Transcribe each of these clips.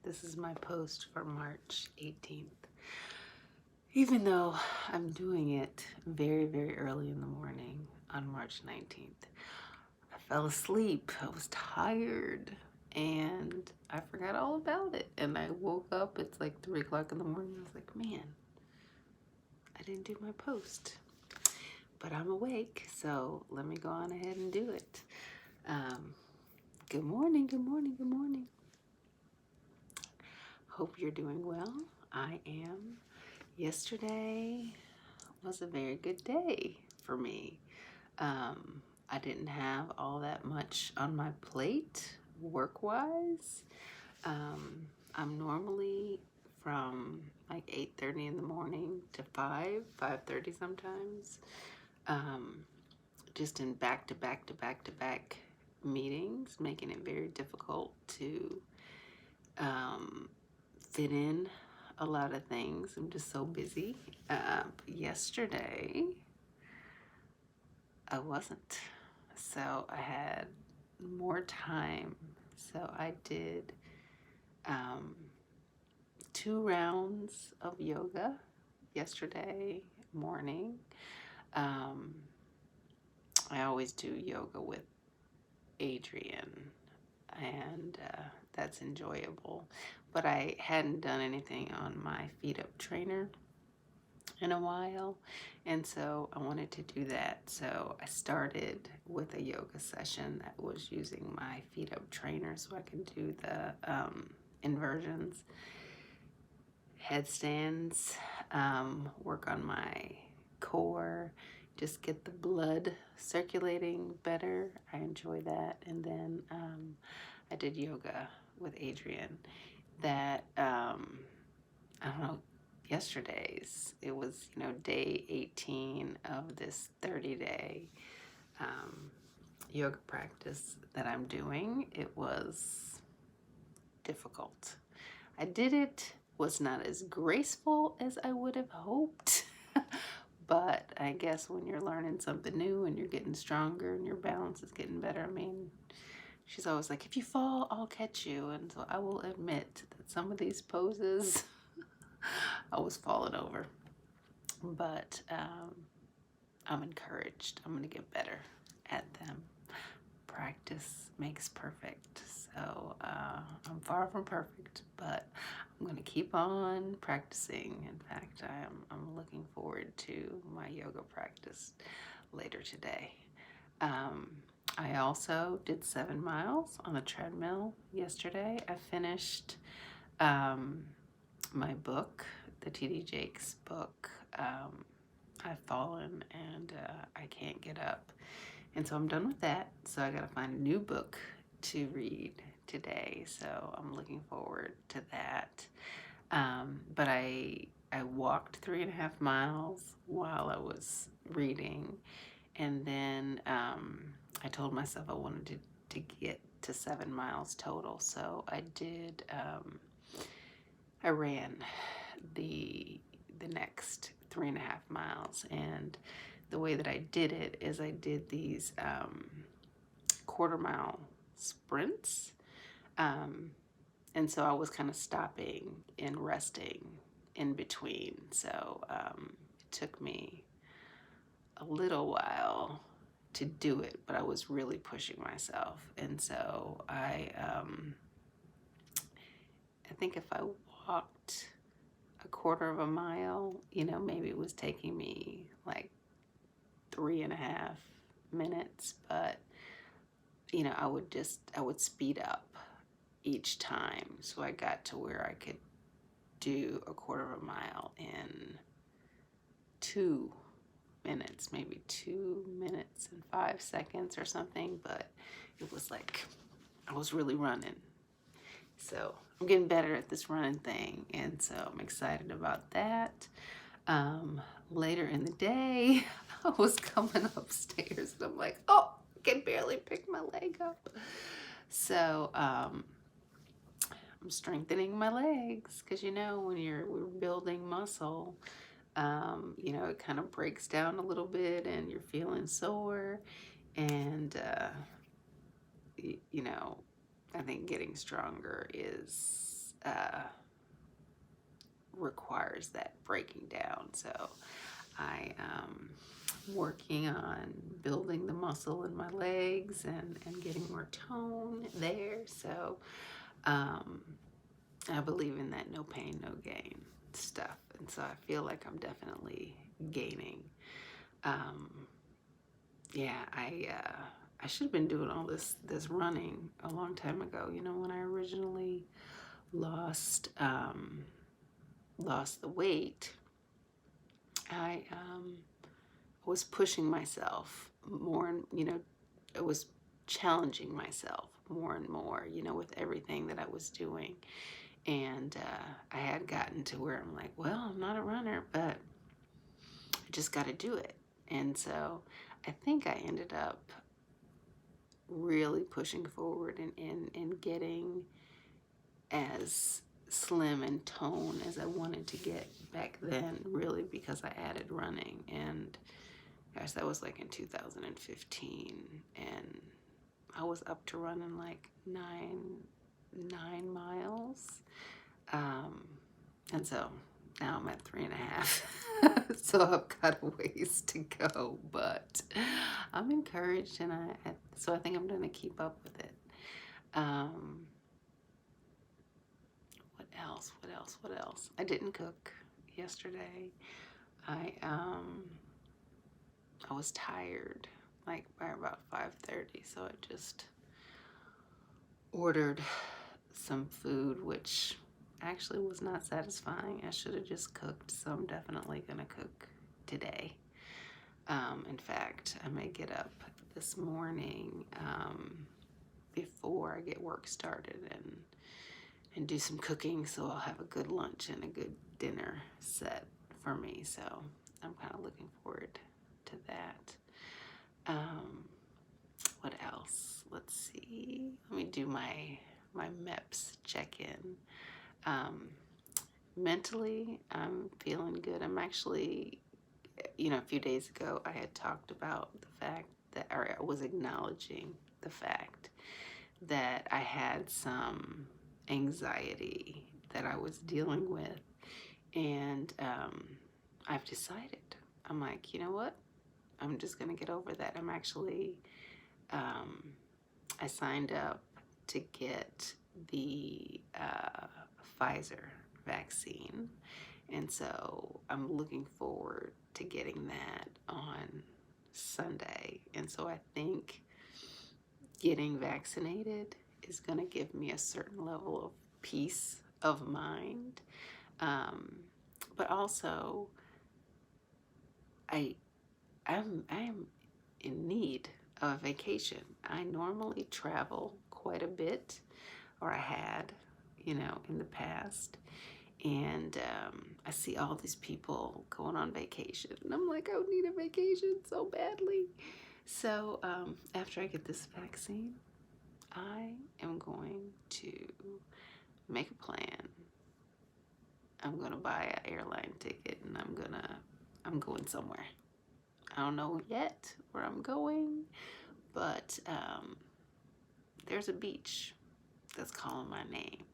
This is my post for March 18th. Even though I'm doing it very, very early in the morning on March 19th, I fell asleep. I was tired and I forgot all about it. And I woke up, it's like 3 o'clock in the morning. I was like, man, I didn't do my post. But I'm awake, so let me go on ahead and do it. Good morning, good morning, good morning. Hope you're doing well. I am. Yesterday was a very good day for me. I didn't have all that much on my plate work-wise. I'm normally from like 8:30 in the morning to 5:30 sometimes. Just in back-to-back meetings, making it very difficult to fit in a lot of things. I'm just so busy. Yesterday, I wasn't. So I had more time. So I did 2 rounds of yoga yesterday morning. I always do yoga with Adriene, and that's enjoyable. But I hadn't done anything on my feet up trainer in a while, and so I wanted to do that. So I started with a yoga session that was using my feet up trainer so I can do the inversions, headstands, work on my core, just get the blood circulating better. I enjoy that. And then I did yoga with Adriene that I don't know, yesterday's, it was, day 18 of this 30-day yoga practice that I'm doing. It was difficult. I did it, was not as graceful as I would have hoped. But I guess when you're learning something new and you're getting stronger and your balance is getting better, I mean, she's always like, if you fall, I'll catch you. And so I will admit that some of these poses, I was falling over. But I'm encouraged. I'm going to get better at them. Practice makes perfect. So I'm far from perfect, but I'm going to keep on practicing. In fact, I'm looking forward to my yoga practice later today. I also did 7 miles on a treadmill yesterday. I finished my book, the T.D. Jakes book, I've Fallen and I Can't Get Up. And so I'm done with that. So I got to find a new book to read today. So I'm looking forward to that. But I walked 3.5 miles while I was reading. And then I told myself I wanted to get to 7 miles total. So I did, I ran the next 3.5 miles. And the way that I did it is I did these 1/4 mile sprints. And so I was kind of stopping and resting in between. So it took me a little while to do it, but I was really pushing myself. And so I think if I walked 1/4 mile, maybe it was taking me like 3.5 minutes, but I would speed up each time. So I got to where I could do 1/4 mile in 2 minutes, maybe 2 minutes and 5 seconds or something, but it was like I was really running. So I'm getting better at this running thing, and so I'm excited about that. Later in the day, I was coming upstairs and I'm like, oh, I can barely pick my leg up. So I'm strengthening my legs because when we're building muscle, it kind of breaks down a little bit and you're feeling sore. And I think getting stronger is requires that breaking down. So I working on building the muscle in my legs and getting more tone there. So I believe in that no pain, no gain stuff. And so I feel like I'm definitely gaining. Yeah, I should have been doing all this running a long time ago. You know, when I originally lost lost the weight, I was pushing myself more, and I was challenging myself more and more, with everything that I was doing. And I had gotten to where I'm like, well, I'm not a runner, but I just got to do it. And so I think I ended up really pushing forward and getting as slim and tone as I wanted to get back then, really, because I added running. And gosh, that was like in 2015, and I was up to running like nine miles. And so now I'm at 3.5. So I've got a ways to go, but I'm encouraged, and so I think I'm going to keep up with it. What else? I didn't cook yesterday. I was tired, like by about 5:30, so I just ordered some food, which actually was not satisfying. I should have just cooked, so I'm definitely gonna cook today. In fact, I may get up this morning before I get work started and do some cooking, so I'll have a good lunch and a good dinner set for me. So I'm kind of looking forward to that. What else? Let's see. Let me do my MEPS check-in. Mentally, I'm feeling good. I'm actually, a few days ago, I had talked about the fact that, or I was acknowledging the fact that I had some anxiety that I was dealing with. And I've decided, I'm like, you know what? I'm just going to get over that. I'm actually, I signed up to get the Pfizer vaccine. And so I'm looking forward to getting that on Sunday. And so I think getting vaccinated is going to give me a certain level of peace of mind. But also, I am in need of a vacation. I normally travel quite a bit, or I had, in the past. And I see all these people going on vacation, and I'm like, I need a vacation so badly. So after I get this vaccine, I am going to make a plan. I'm gonna buy an airline ticket, and I'm going somewhere. I don't know yet where I'm going, but there's a beach that's calling my name.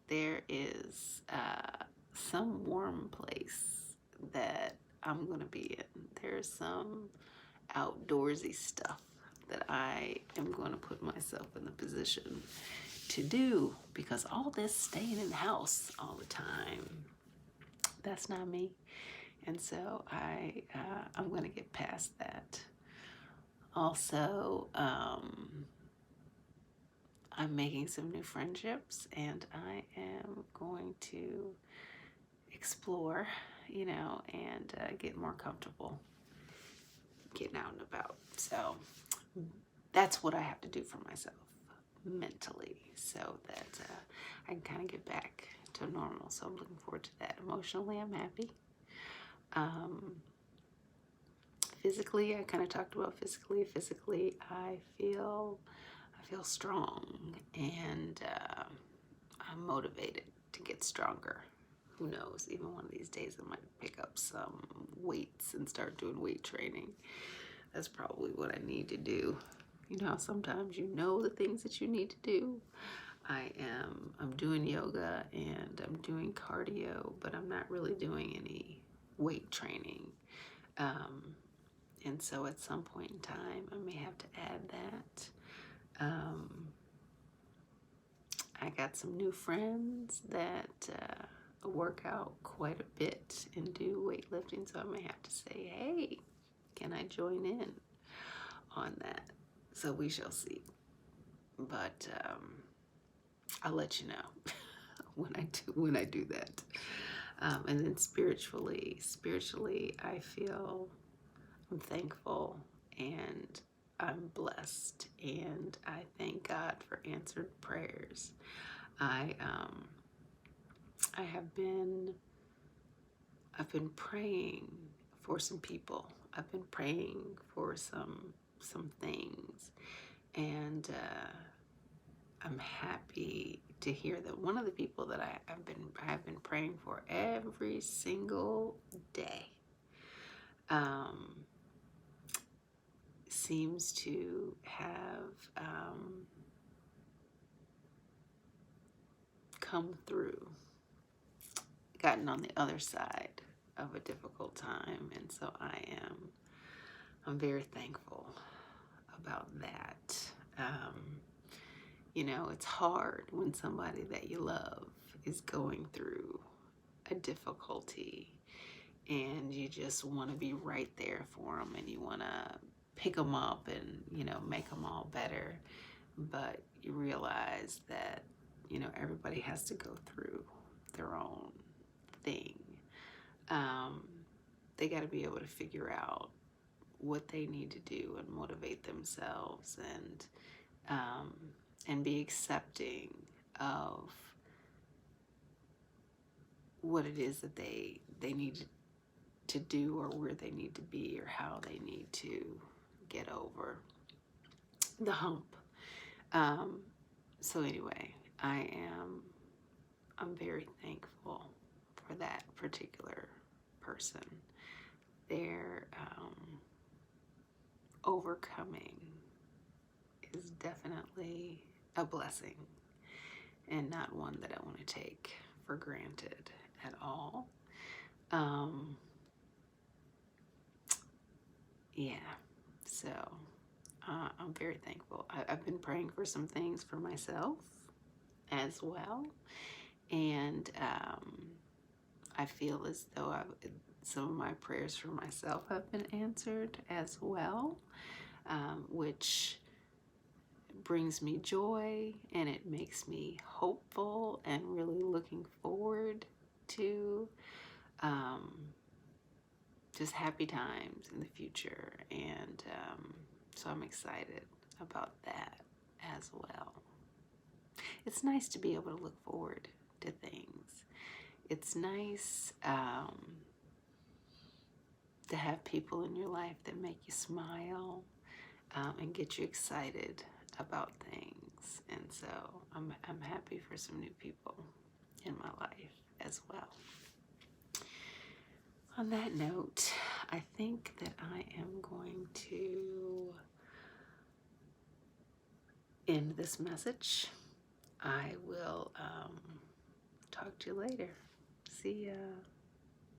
There is some warm place that I'm gonna be in. There's some outdoorsy stuff that I am going to put myself in the position to do, because all this staying in the house all the time, that's not me. And so I'm going to get past that. Also, I'm making some new friendships, and I am going to explore, and get more comfortable getting out and about. So that's what I have to do for myself mentally, so that I can kind of get back to normal. So I'm looking forward to that. Emotionally, I'm happy. Physically, I kind of talked about physically. Physically, I feel strong, and I'm motivated to get stronger. Who knows? Even one of these days, I might pick up some weights and start doing weight training. That's probably what I need to do. Sometimes the things that you need to do, I'm doing yoga and I'm doing cardio, but I'm not really doing any weight training. Um, and so at some point in time, I may have to add that. I got some new friends that work out quite a bit and do weightlifting, so I may have to say, hey, can I join in on that? So we shall see. But I'll let you know when I do that. And then spiritually, I feel I'm thankful and I'm blessed, and I thank God for answered prayers. I have been I've been praying for some people. I've been praying for some things, and I'm happy to hear that one of the people that I have been praying for every single day seems to have come through, gotten on the other side of a difficult time, and so I'm very thankful about that. You know, it's hard when somebody that you love is going through a difficulty and you just want to be right there for them and you want to pick them up and, you know, make them all better. But you realize that, you know, everybody has to go through their own thing. They got to be able to figure out what they need to do and motivate themselves and be accepting of what it is that they need to do or where they need to be or how they need to get over the hump. So anyway, I'm very thankful for that particular person. Their overcoming is definitely a blessing and not one that I want to take for granted at all. Yeah, so I'm very thankful. I've been praying for some things for myself as well, and I feel as though some of my prayers for myself have been answered as well, which brings me joy and it makes me hopeful and really looking forward to just happy times in the future. And so I'm excited about that as well. It's nice to be able to look forward to things. It's nice to have people in your life that make you smile and get you excited about things. And so I'm happy for some new people in my life as well. On that note, I think that I am going to end this message. I will talk to you later. See ya.